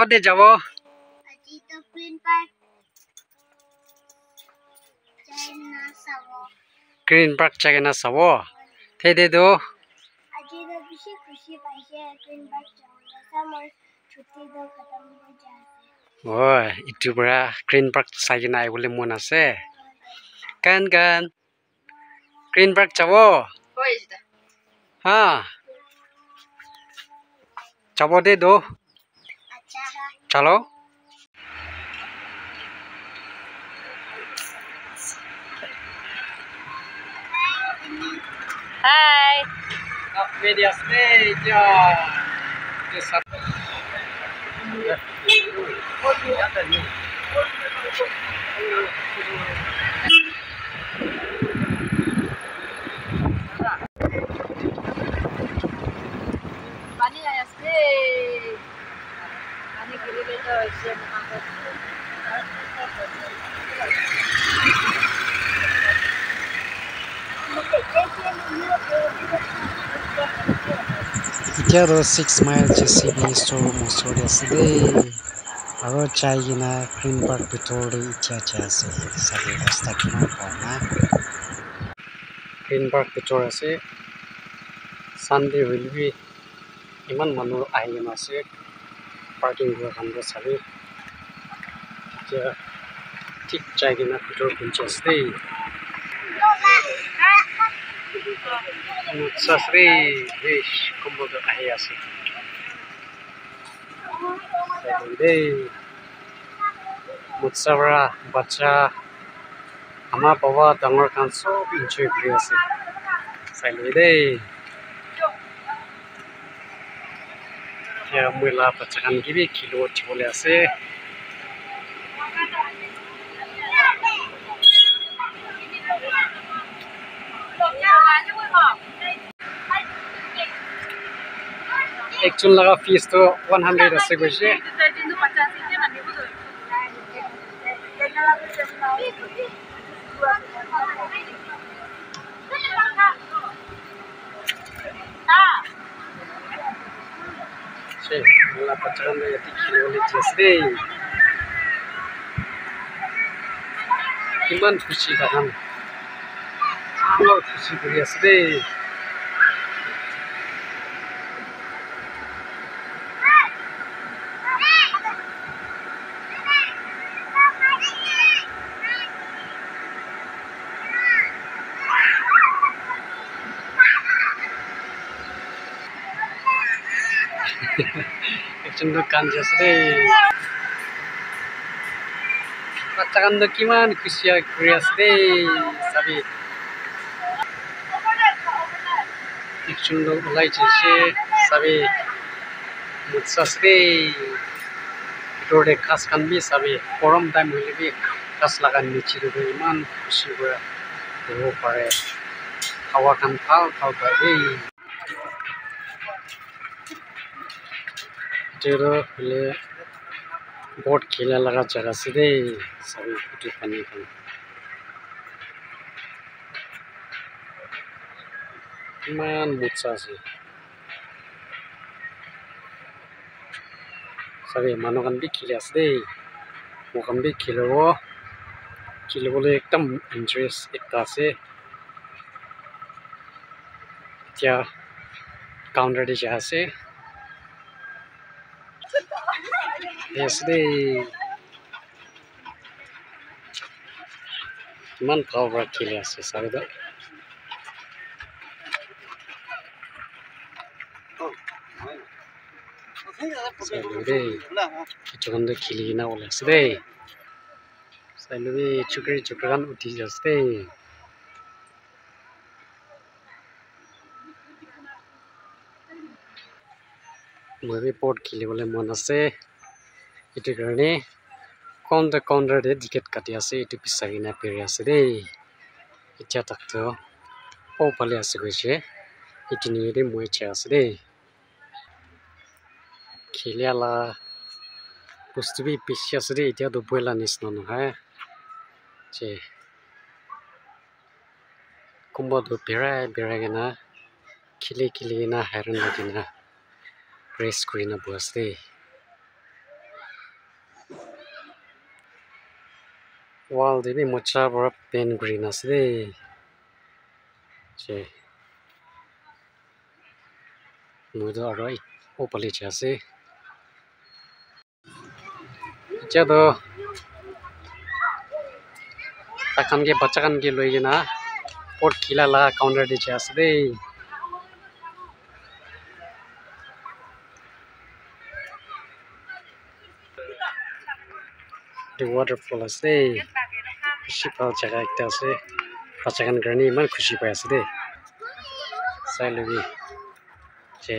কতে যাব আজি তো গ্ৰীণ পাৰ্ক চাইনা চাব গ্ৰীণ পাৰ্ক চাইনা চাব তেদেতো আজি তো বেছি খুশি পাইছে গ্ৰীণ পাৰ্ক যাবলৈ মোৰ ছুটি তো খতম হৈ যায় ওই ইটো পৰা গ্ৰীণ পাৰ্ক চাইনা আইবলে মন আছে কান গ্ৰীণ পাৰ্ক যাব হৈ যা হা যাব দে দো আচ্ছা চলো হাই media stage ya পানী আছে পানী গিলিলে তো হৈছে এতিয়া 6 মাইল JCB showroom ওচৰতে আছে দেই আৰু চাইনা গ্ৰীণ পাৰ্ক ভিতৰতে এতিয়া আছে চাগে ৰাস্তা কিমান পাওঁ না গ্ৰীণ পাৰ্ক ভিতৰ আছে চানডে হইলবি ইমান মানুহ আহি আছে পাৰ্কিং কৰা কাম চাবি এতিয়া ঠিক চাইনা ভিতৰ পঞ্চাছ আছে দেই Sasri, wish, kumbaga ahi ase. Dei, mutsara, bacha, ama bawa dangor kan sob enjoy kuri ase. Sailoi dei. Ya mula bacha kan gibi kilo chibole ase. Actual laga fees to 100 ase koise se mula pacharan de yati khilole chesde kiman khushi bahan amor khushi kuri asde একজন দোকান আছে বাচ্চাকান তো কিমান খুশি করে আছে সাবি একজন লোক ওলাইছে সাবি মুছাছে ভিতরে কাজ কান বি সাবি গরম টাইম হইলে বি কাজ লাগান নিচির ইমান খুশি করে হব পারে হাওয়া কান ভাল ভাল পাই जेरो ले बोट खेला लगा जगह से दे सभी कुछ पानी का man मुच्छा से सभी मानो kan भी खेले आसे दे वो kan भी खेलो बोले एकदम इंटरेस्ट एकता से क्या काउंटर दे जा से Yes, they man power killers is that. Salude, chukanda kili na wala sde. Salude chukran uti jaste. Mari port kili wala monase. Itu karena counter de tiket kati ase itu pisai na peri ase dei icha tak to po pale ase koise itu ni de moi cha ase dei khilia la bostu bi pishi ase dei itia do boila nisna no ha che kumba do bera gena khili na haran lagina race screen bu ase dei wall de bi mocha bora pen green ase che mudo aroi opali chase chado takan ke bacha kan ke loi na pot khila la counter de chase de the waterfall ase shipal jaga ekta ase bacha kan garni man khushi pai ase de sai lobi che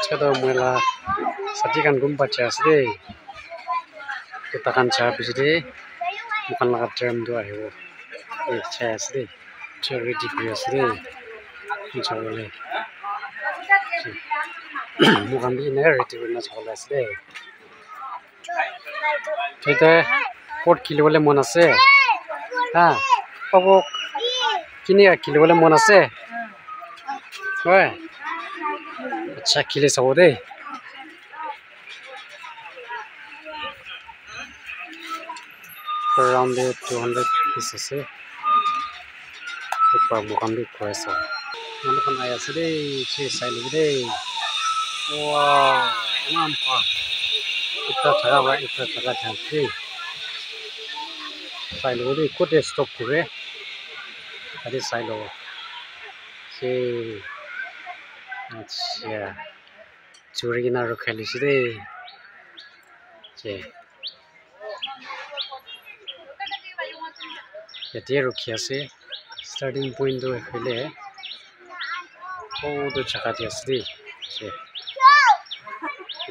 chado muela sati kan gumpa chase de kita kan cha bijde bukan laga tram do ayo chase de cherry degree ase de chawale bukan bi na ready na chawale ase de Tete pot kilo wale mon ase ha pabo kini kilo wale mon ase oi acha kile sawode around 200 pieces ase ekbar bukan bi koisa mon kan aya ase de che sai lu de wow nampak ita jaga chante sai lu de kote stop kure ade sai lo che acha churi na ro khali si de che yate rukhi ase starting point do khile oh do jaga de ase de che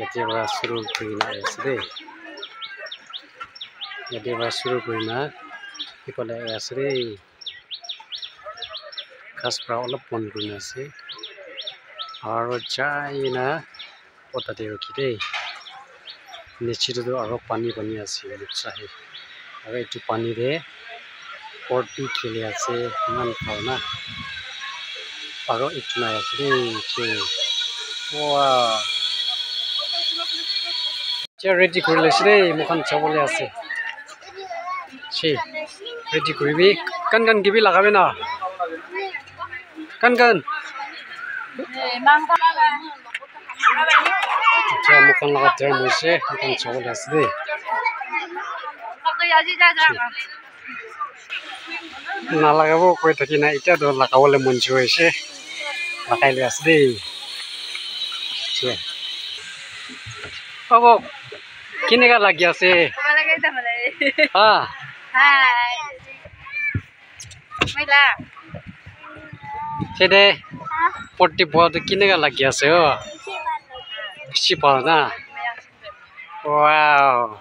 yate ba suru kurina ase de yate ba suru kurina ipale ase de kaspra olop pon kurina ase aro chaina otate rukhi de niche do aro pani ase chahi aro etu pani de porti khili ase man khawna aro itna ase de che wow che ready korile ase de mukhan chabole ase che ready koribi kan gibi lagabe na kan cha mukhan laga ter moise mukhan chabole ase de nalagabo koi thakina ita do lagawole monju hoise lagaile ase de che abo kinega lagi ase ha Hai. Maila. chede poti bod kinega lagi ase o sipal na wow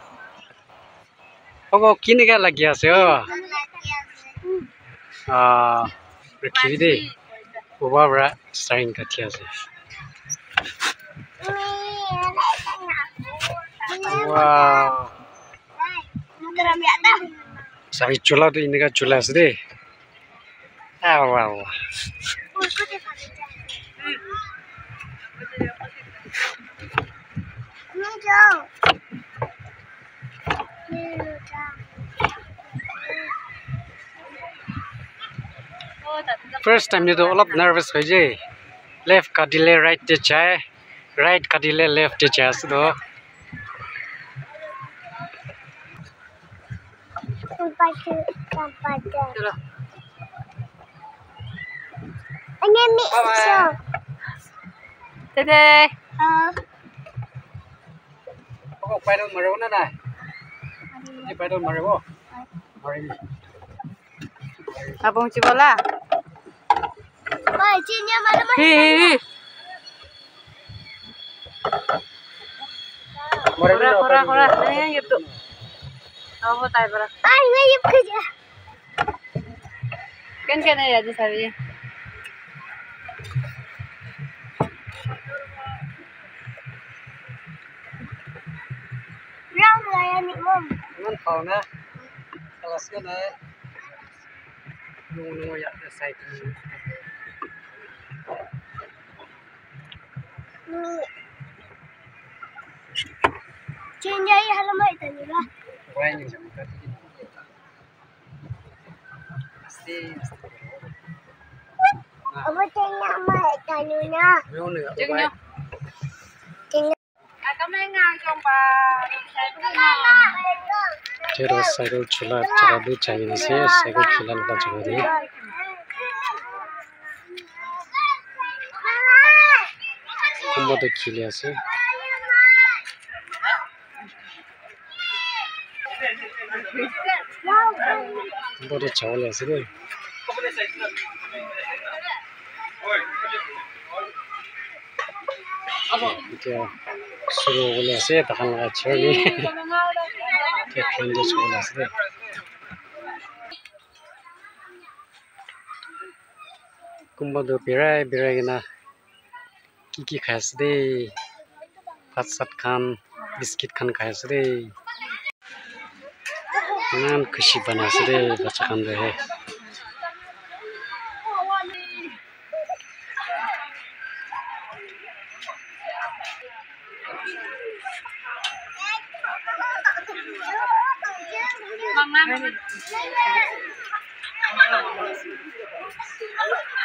abo kinega lagi ase o rakhi de ubabra sign kathi ase wow sabi chula to inega chula ase de wow first time you do all nervous hoy je left kadile right te chai right kadile left te chai so Tete. Kok paidon maro na na ni paidon maro mari Abang cibola. Mai cinya mana mana. Hi. Kora. Ini gitu. Apa tahu berapa? Ay, ngayip ka dyan. Kan na ya di sabi. Round lah yan ni Mom. Naman pa na. Alas ka na. Nung ya sa cycle. Change ay halamay ito nila. Why ni jam ka? Stay. Aba tingnan mo ito nila. Yung nga. Jengnya. Tingnan. Atau mengang jompa. Jero cycle chula jaga di China se cycle chula ka jaga di. Kumbo to khili ase. Kumbo to chawal ase de. এতিয়া শুরু হলে আছে তখন ছেড়ে train দিয়ে চলে আসবে কুম্ভটো বিৰাই কিনা কি খাই আছে দেই ভাত চাত খান বিস্কিট খান খাই আছে দেই ইমান খুচি বনাই আছে দেই বাচ্চা খান হে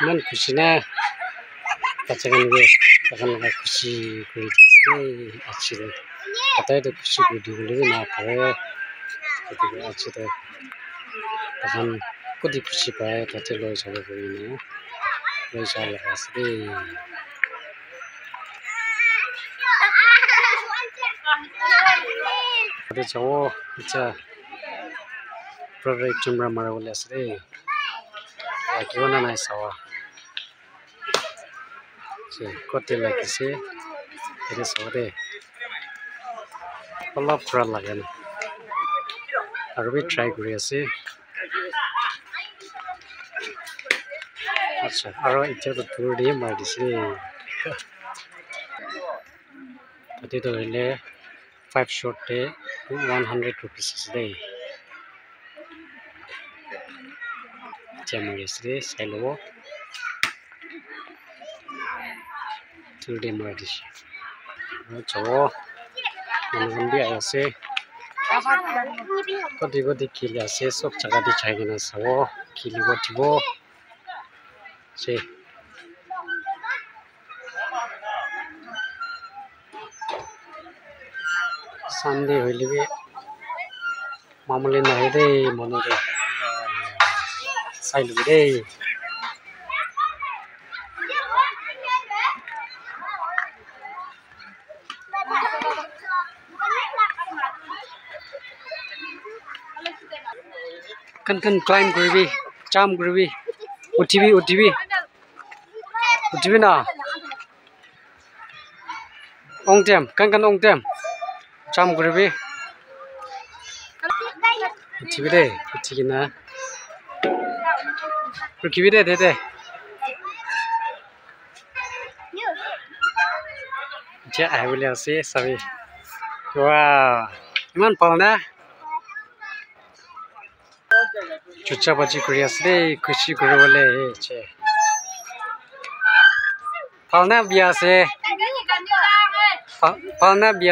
ইমান খুচি না বাচ্চাখানকে তখন খুচি করে দিচ্ছে আছে কথাই তো খুচি করে দিবলে না পারে আছে তো তখন কতি খুচি পায় তাতে লয় যাব করি না লয় চাল আছে রে যাও আচ্ছা প্রোডাক্ট চুমরা মারা বলে আছে রে কেউ না নাই চাওয়া কতে লাগিছে এটা চাব দে অলপ ফুৰা লাগে না আৰু বি ট্ৰাই কৰি আছে আচ্ছা আৰু এতিয়াতো দূৰ দিয়ে মাৰি দিছে তাতে ধৰিলে 5 short 100 rupees আছে দেই মাৰি আছে চাই ল'ব দূৰ মাৰি দিছে যাব মানুহজন বি আহি আছে কতি খেলি আছে চব জাগা দি চাই কিনে চাব খেলিব দিব চানডে হইলে বি মামুলি নাহে দেই মনৰে চাই ল'বি দেই kan climb কৰিবি জাম্প কৰিবি উঠিবি না ongtem kan ongtem জাম্প কৰিবি উঠিবি দেই উঠি কিনা ৰখিবি দে এতিয়া আহিবলৈ আছে চাবি ইমান পাও না চুচা বাজি কৰি আছে দেই খুচি কৰিবলৈ পাওনা বিয়া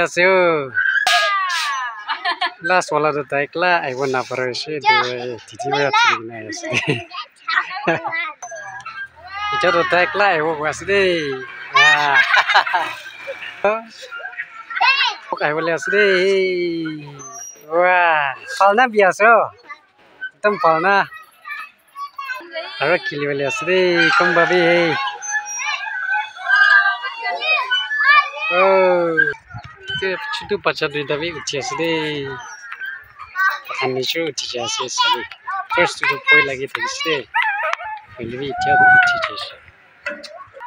আছে লাষ্ট वालाটো তাইকলা আহিব নাপাৰিছে তিতিবেলা নাই আছে এতিয়াতো তাইকলা আহিব আছে দেই আহিবলৈ আছে দেই পাওনা বিয়া আছে একদম পাওনা আৰু খেলিবলৈ আছে দেই কম ভাবি ছোট বাচ্চা দুইটা বি উঠি আছে দেই নিচেও উঠি আছে চাবি ফাৰ্ষ্টটো ভয় লাগি থাকিছে দেই হ'লে বি এতিয়া উঠি যাইছে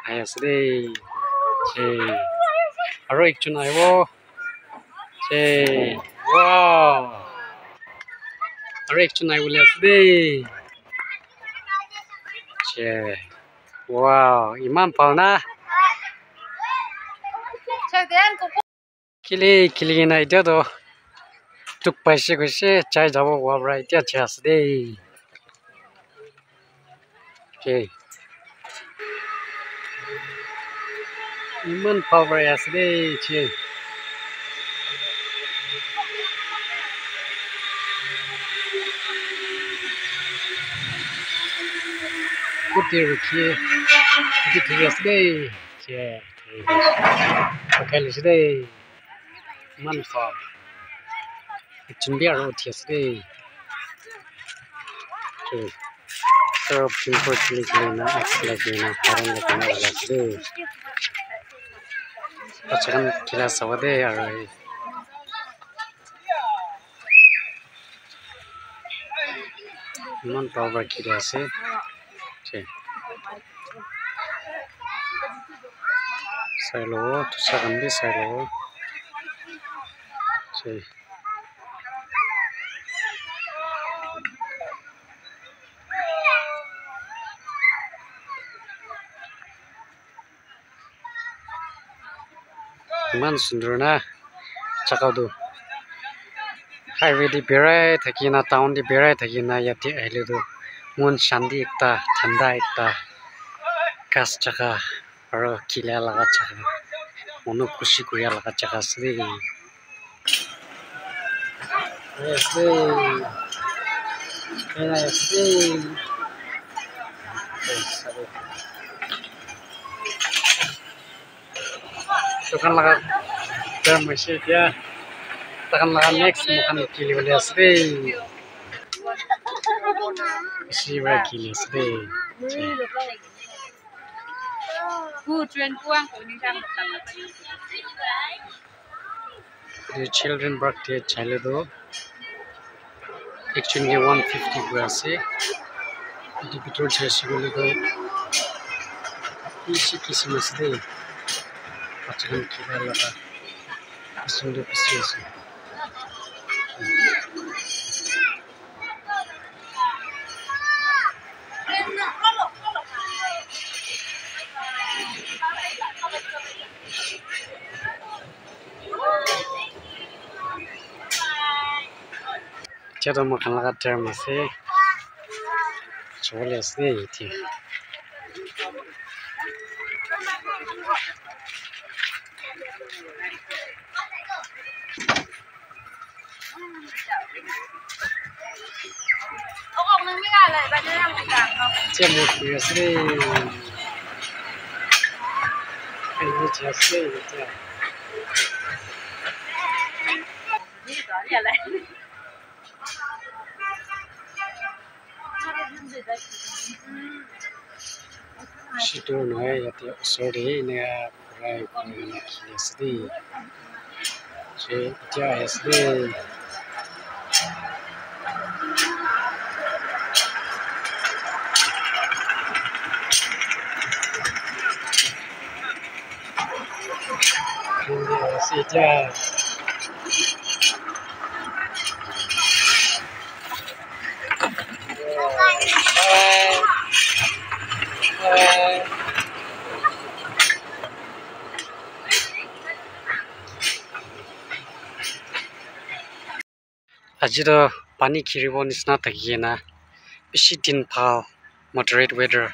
আহি আছে দেই আৰু একজন আহিব che wow arek chunai wala asde che wow iman pauna kili na ida do tuk paise gose chai jabo wabra itia chas de okay iman power asde che kutir ki kutir asde che okay asde iman power chunbi aro thiasde okay so people kili na explain na paran na kana asde pachakan kila sawade aro iman power kila ase che silo tu sagambi silo che iman sundur na chakadu highway di berai thakina town di berai thakina yati aile do mon shandi ekta thanda ekta kas chaka aro kila laga chaka mono khushi kuya laga chaka ase ese ese tokan laga termasi dia tokan laga next mukan kili wala ase isi wa kili ase the children birthday chale do actually 150 ko ase the bitor chesi gole do isi kisam ase pachhan kila laga sundu pisi ase chado makan laga term ase chole ase iti chemo ase ini chase iti situ noe yati sorry ne kurai kurai kiasdi che tia asdi tia aji do pani khiribo nisna thakina bishi din phal moderate weather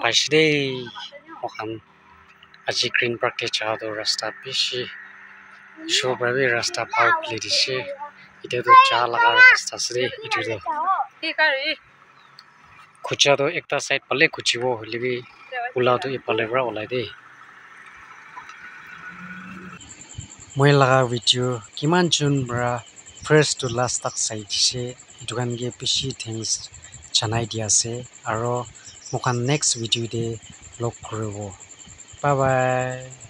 paisde mohan aji green park te cha do rasta bishi show brabi rasta phal pli dise ite do cha laga rasta sre ite do khucha do ekta side pale khuchibo holebi ula do ipale bra olai de moi laga video kiman chun bra first to last tak sai dise dukan ge bishi thanks chanai dia ase aro mokan next video de log koribo bye bye